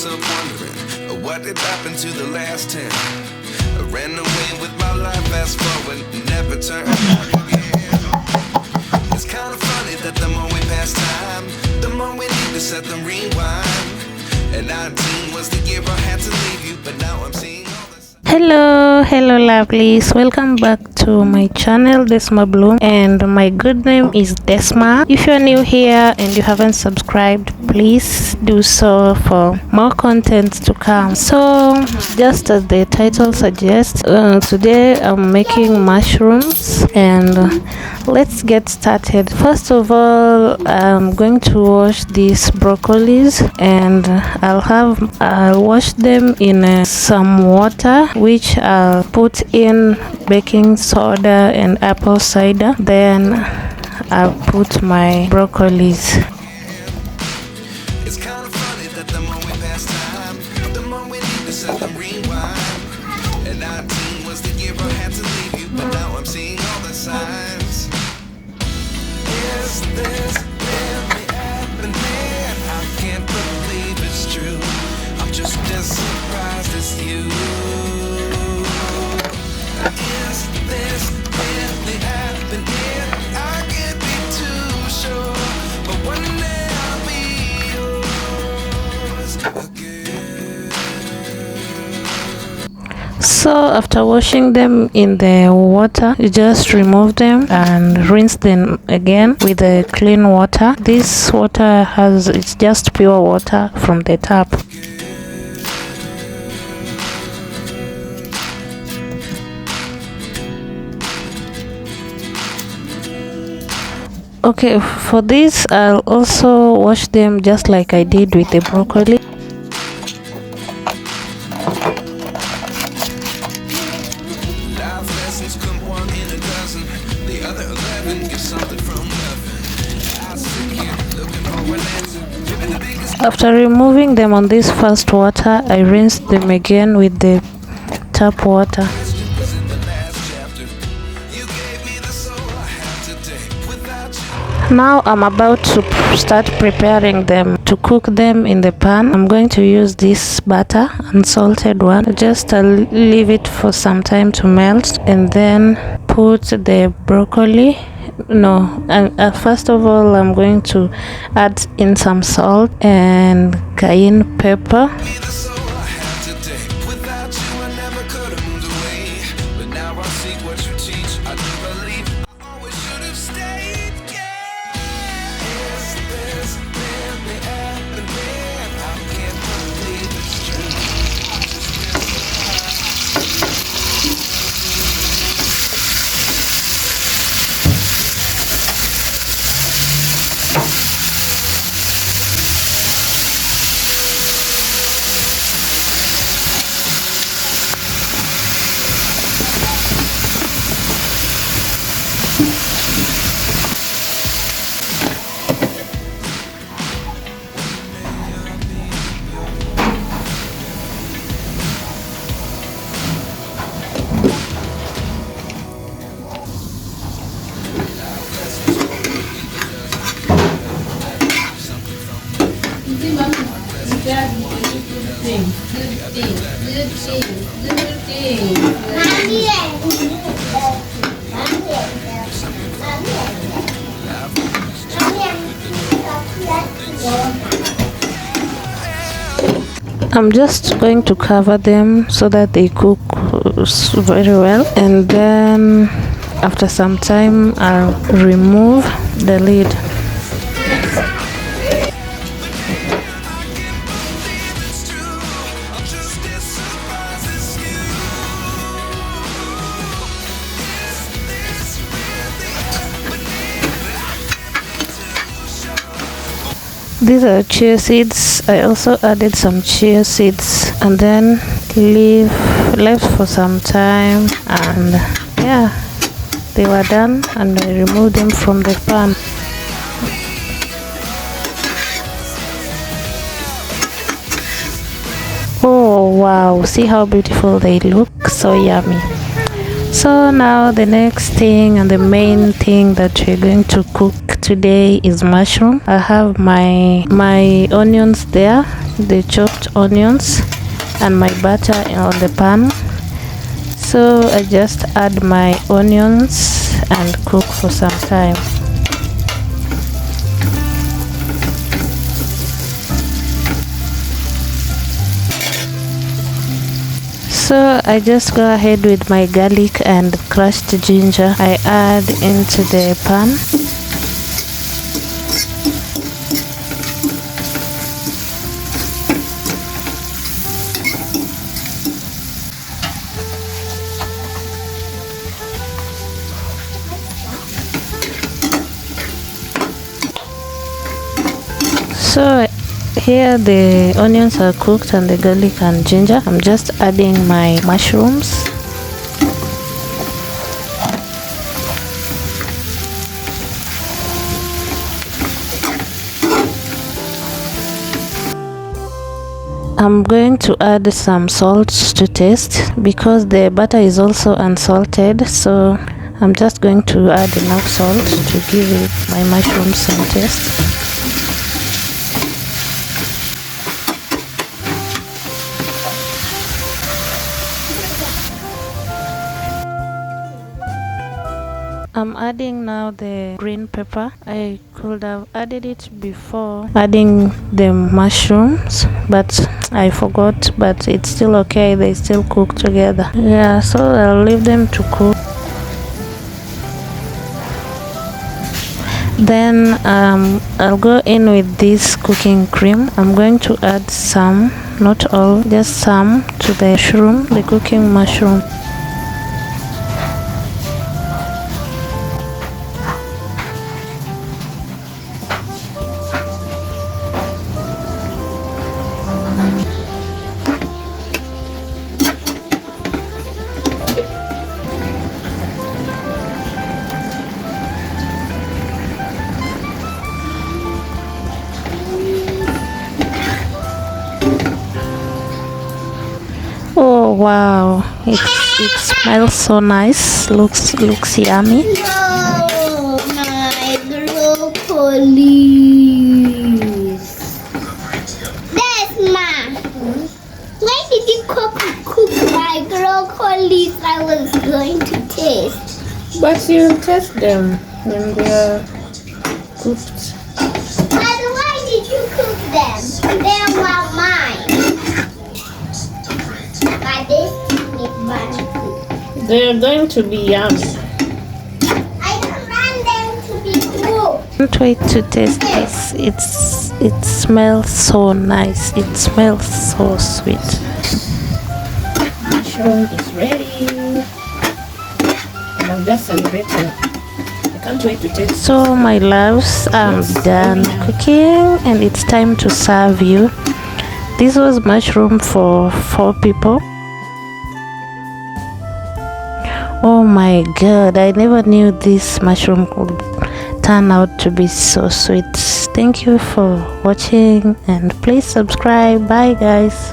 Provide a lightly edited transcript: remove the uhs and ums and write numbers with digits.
myself wondering, what did happen to the last 10? I ran away with my life, fast forward, never turn back again. It's kind of funny that the more we pass time, the more we need to set them rewind. And 19 was the year I had to leave you, but now I'm seeing all this. Hello lovelies, welcome back to my channel Desma Bloom, and my good name is Desma. If you're new here and you haven't subscribed, please do so for more content to come. So just as the title suggests, today I'm making mushrooms, and let's get started. First of all, I'm going to wash these broccolis, and I'll wash them in some water, which I'll put in baking soda and apple cider. Then I'll put my broccolis. It's kind of funny that the more we pass time, the more we need to set them rewind. And 19 was the year I had to leave you, but now I'm seeing all the signs. Is this really happening? I can't believe it's true. I'm just as surprised as you. Is this really happening? I can't be too sure, but one day I'll be yours again. So after washing them in the water, you just remove them and rinse them again with the clean water. This water it's just pure water from the tap. Okay, for this I'll also wash them just like I did with the broccoli. Life lessons come one in a dozen. The other 11 get something from nothing. I sit here looking for an answer. Give me the biggest. After removing them on this first water, I rinsed them again with the tap water. Was in the last chapter. You gave me the soul I have today. Without you. Now I'm about to start preparing them to cook them in the pan. I'm going to use this butter, unsalted one. Just leave it for some time to melt, and then put the broccoli. First of all, I'm going to add in some salt and cayenne pepper. Me the soul I have today. Without you, I never could have moved away. But now I see what you teach. I do believe I always should have stayed. Yeah. Is this really happening? I can't believe it's true. I'm just I'm just going to cover them so that they cook very well, and then after some time I'll remove the lid. These are chia seeds. I also added some chia seeds and then left for some time, and yeah, they were done, and I removed them from the pan. Oh wow, see how beautiful they look, so yummy. So now the next thing and the main thing that we're going to cook today is mushroom. I have my onions there, the chopped onions and my butter on the pan. So I just add my onions and cook for some time. So I just go ahead with my garlic and crushed ginger. I add into the pan. So here the onions are cooked and the garlic and ginger. I'm just adding my mushrooms. I'm going to add some salt to taste because the butter is also unsalted, so I'm just going to add enough salt to give it my mushrooms some taste. I'm adding now the green pepper. I could have added it before adding the mushrooms, but I forgot, but it's still okay, they still cook together. Yeah, so I'll leave them to cook. Then I'll go in with this cooking cream. I'm going to add some, not all, just some to the mushroom, the cooking mushroom. Oh wow, it smells so nice. Looks yummy. No, my broccolis. That's ma. Why did you cook my broccolis? I was going to taste. But you'll taste them when they're cooked. But why did you cook them? They were mine. But this is mine. They're going to be yummy. I don't want them to be cooked. Can't wait to taste this. It smells so nice. It smells so sweet. Mushroom is ready. And I'm just celebrating. I can't wait to taste. So my loves, I'm done cooking and it's time to serve you. This was mushroom for 4 people. Oh my god, I never knew this mushroom could turn out to be so sweet. Thank you for watching and please subscribe. Bye guys.